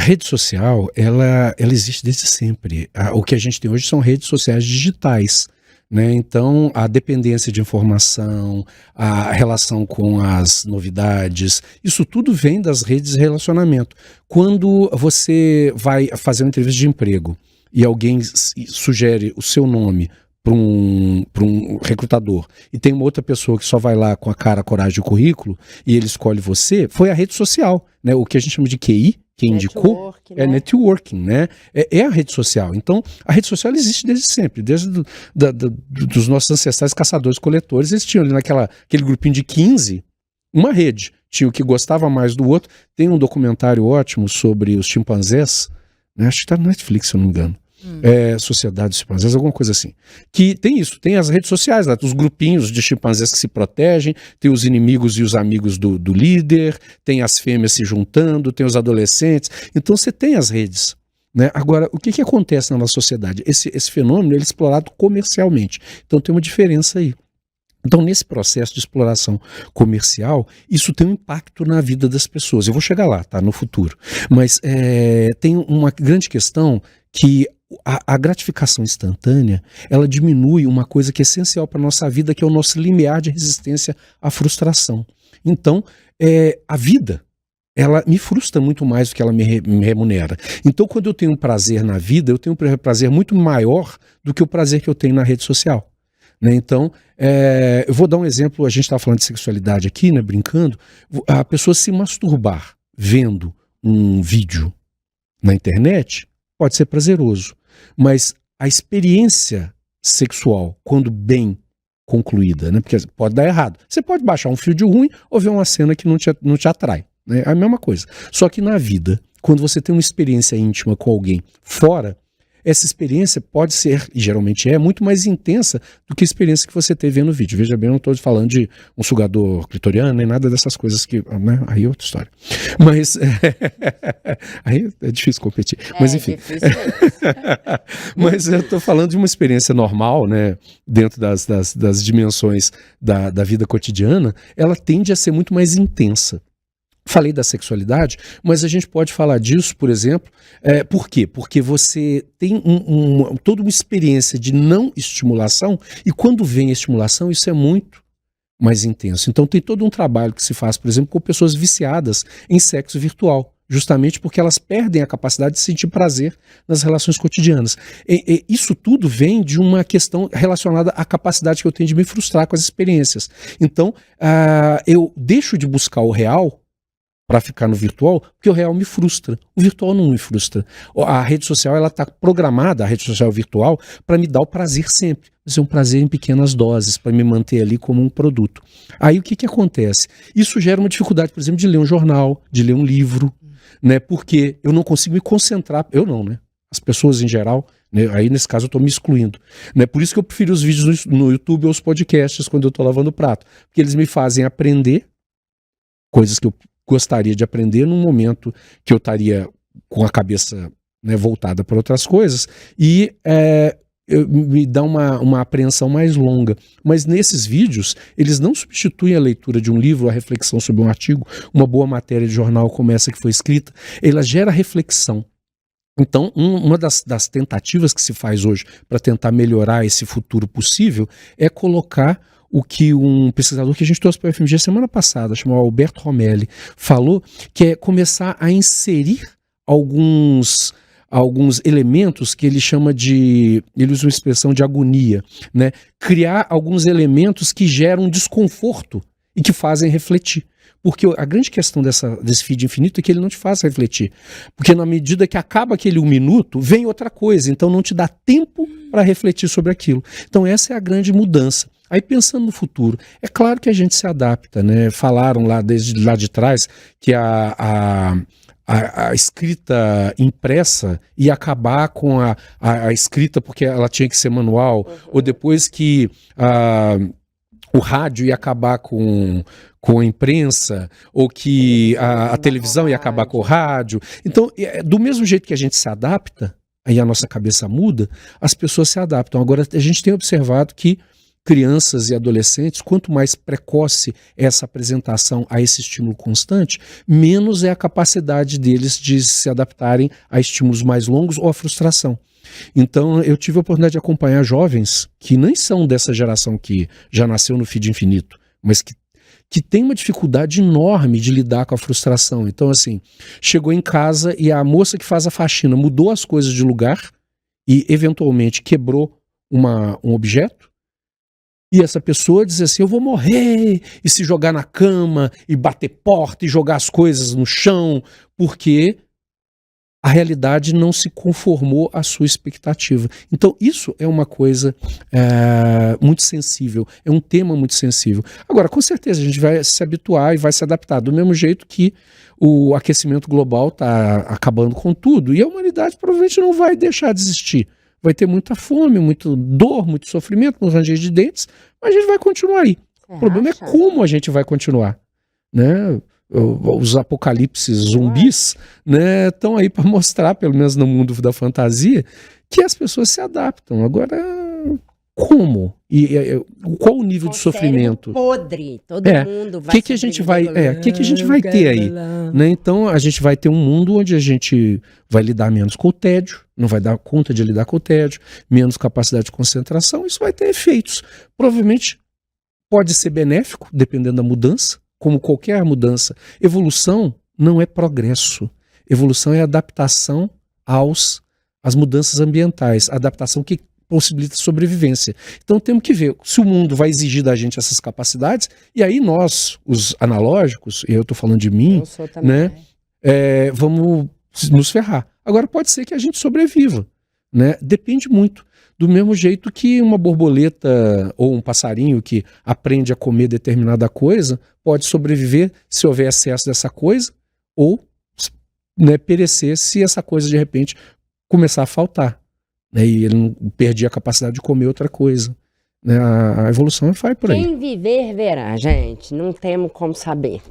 rede social, ela existe desde sempre. O que a gente tem hoje são redes sociais digitais, né? Então, a dependência de informação, a relação com as novidades, isso tudo vem das redes de relacionamento. Quando você vai fazer uma entrevista de emprego e alguém sugere o seu nome para um recrutador e tem uma outra pessoa que só vai lá com a cara, a coragem e o currículo e ele escolhe você, foi a rede social, né? O que a gente chama de QI, quem indicou, é networking, né? É a rede social. Então, a rede social existe desde sempre, desde dos nossos ancestrais caçadores-coletores, eles tinham ali aquele grupinho de 15, uma rede. Tinha o que gostava mais do outro. Tem um documentário ótimo sobre os chimpanzés, né? Acho que está no Netflix, se eu não me engano. Sociedade dos chimpanzés, alguma coisa assim. Que tem isso, tem as redes sociais lá, os grupinhos de chimpanzés que se protegem, tem os inimigos e os amigos do líder, tem as fêmeas se juntando, tem os adolescentes. Então você tem as redes, né? Agora, o que acontece na nossa sociedade? Esse fenômeno ele é explorado comercialmente. Então tem uma diferença aí. Então, nesse processo de exploração comercial, isso tem um impacto na vida das pessoas. Eu vou chegar lá, tá? No futuro. Mas tem uma grande questão que a gratificação instantânea, ela diminui uma coisa que é essencial para a nossa vida, que é o nosso limiar de resistência à frustração. Então, a vida, ela me frustra muito mais do que ela me remunera. Então, quando eu tenho um prazer na vida, eu tenho um prazer muito maior do que o prazer que eu tenho na rede social. Né? Então, eu vou dar um exemplo, a gente estava falando de sexualidade aqui, né, brincando, a pessoa se masturbar vendo um vídeo na internet pode ser prazeroso, mas a experiência sexual, quando bem concluída, né, porque pode dar errado, você pode baixar um vídeo ruim ou ver uma cena que não te atrai, né, é a mesma coisa. Só que na vida, quando você tem uma experiência íntima com alguém fora, essa experiência pode ser, e geralmente muito mais intensa do que a experiência que você teve vendo o vídeo. Veja bem, eu não estou falando de um sugador clitoriano, nem nada dessas coisas que, né? Aí é outra história. Mas, aí é difícil competir. Mas enfim. Mas eu estou falando de uma experiência normal, né? Dentro das dimensões da vida cotidiana, ela tende a ser muito mais intensa. Falei da sexualidade, mas a gente pode falar disso, por exemplo, por quê? Porque você tem toda uma experiência de não estimulação e quando vem a estimulação, isso é muito mais intenso. Então tem todo um trabalho que se faz, por exemplo, com pessoas viciadas em sexo virtual, justamente porque elas perdem a capacidade de sentir prazer nas relações cotidianas. Isso tudo vem de uma questão relacionada à capacidade que eu tenho de me frustrar com as experiências. Então, eu deixo de buscar o real para ficar no virtual, porque o real me frustra. O virtual não me frustra. A rede social, ela está programada, a rede social virtual, para me dar o prazer sempre. Mas é um prazer em pequenas doses, para me manter ali como um produto. Aí o que acontece? Isso gera uma dificuldade, por exemplo, de ler um jornal, de ler um livro, né? Porque eu não consigo me concentrar, eu não, né? As pessoas em geral, né? Aí nesse caso eu estou me excluindo. Né? Por isso que eu prefiro os vídeos no YouTube ou os podcasts quando eu estou lavando o prato. Porque eles me fazem aprender coisas que eu gostaria de aprender num momento que eu estaria com a cabeça, né, voltada para outras coisas e me dá uma apreensão mais longa. Mas nesses vídeos, eles não substituem a leitura de um livro, a reflexão sobre um artigo, uma boa matéria de jornal como essa que foi escrita, ela gera reflexão. Então, uma das tentativas que se faz hoje para tentar melhorar esse futuro possível é colocar o que um pesquisador que a gente trouxe para o UFMG semana passada, chamado Alberto Romelli, falou, que é começar a inserir alguns elementos que ele chama de, ele usa uma expressão de agonia, né? Criar alguns elementos que geram desconforto e que fazem refletir. Porque a grande questão desse feed infinito é que ele não te faz refletir. Porque na medida que acaba aquele 1 minuto, vem outra coisa, então não te dá tempo para refletir sobre aquilo. Então essa é a grande mudança. Aí pensando no futuro, é claro que a gente se adapta, né? Falaram lá desde lá de trás que a escrita impressa ia acabar com a escrita porque ela tinha que ser manual, ou depois que o rádio ia acabar com a imprensa, ou que a televisão ia acabar com o rádio. Então, do mesmo jeito que a gente se adapta, aí a nossa cabeça muda, as pessoas se adaptam. Agora, a gente tem observado que crianças e adolescentes, quanto mais precoce é essa apresentação a esse estímulo constante, menos é a capacidade deles de se adaptarem a estímulos mais longos ou a frustração. Então, eu tive a oportunidade de acompanhar jovens que nem são dessa geração que já nasceu no feed infinito, mas que tem uma dificuldade enorme de lidar com a frustração. Então, assim, chegou em casa e a moça que faz a faxina mudou as coisas de lugar e, eventualmente, quebrou um objeto. E essa pessoa diz assim, eu vou morrer, e se jogar na cama, e bater porta, e jogar as coisas no chão, porque a realidade não se conformou à sua expectativa. Então isso é uma coisa muito sensível, é um tema muito sensível. Agora, com certeza, a gente vai se habituar e vai se adaptar, do mesmo jeito que o aquecimento global está acabando com tudo, e a humanidade provavelmente não vai deixar de existir. Vai ter muita fome, muita dor, muito sofrimento, muito ranger de dentes, mas a gente vai continuar aí. O problema é como a gente vai continuar, né? Os apocalipses zumbis, né, estão aí para mostrar, pelo menos no mundo da fantasia, que as pessoas se adaptam. Agora, como? Qual o nível de sofrimento? Podre, todo mundo vai. O que a gente vai ter aí? Né? Então, a gente vai ter um mundo onde a gente vai lidar menos com o tédio, não vai dar conta de lidar com o tédio, menos capacidade de concentração. Isso vai ter efeitos. Provavelmente pode ser benéfico, dependendo da mudança, como qualquer mudança. Evolução não é progresso. Evolução é adaptação às mudanças ambientais, adaptação que possibilita sobrevivência. Então temos que ver se o mundo vai exigir da gente essas capacidades, e aí nós, os analógicos, e eu estou falando de mim, né, vamos nos ferrar. Agora pode ser que a gente sobreviva, né? Depende muito. Do mesmo jeito que uma borboleta ou um passarinho que aprende a comer determinada coisa pode sobreviver se houver excesso dessa coisa, ou, né, perecer se essa coisa de repente começar a faltar, né, e ele não perder a capacidade de comer outra coisa. Né, a evolução vai por aí. Quem viver verá, gente. Não temos como saber.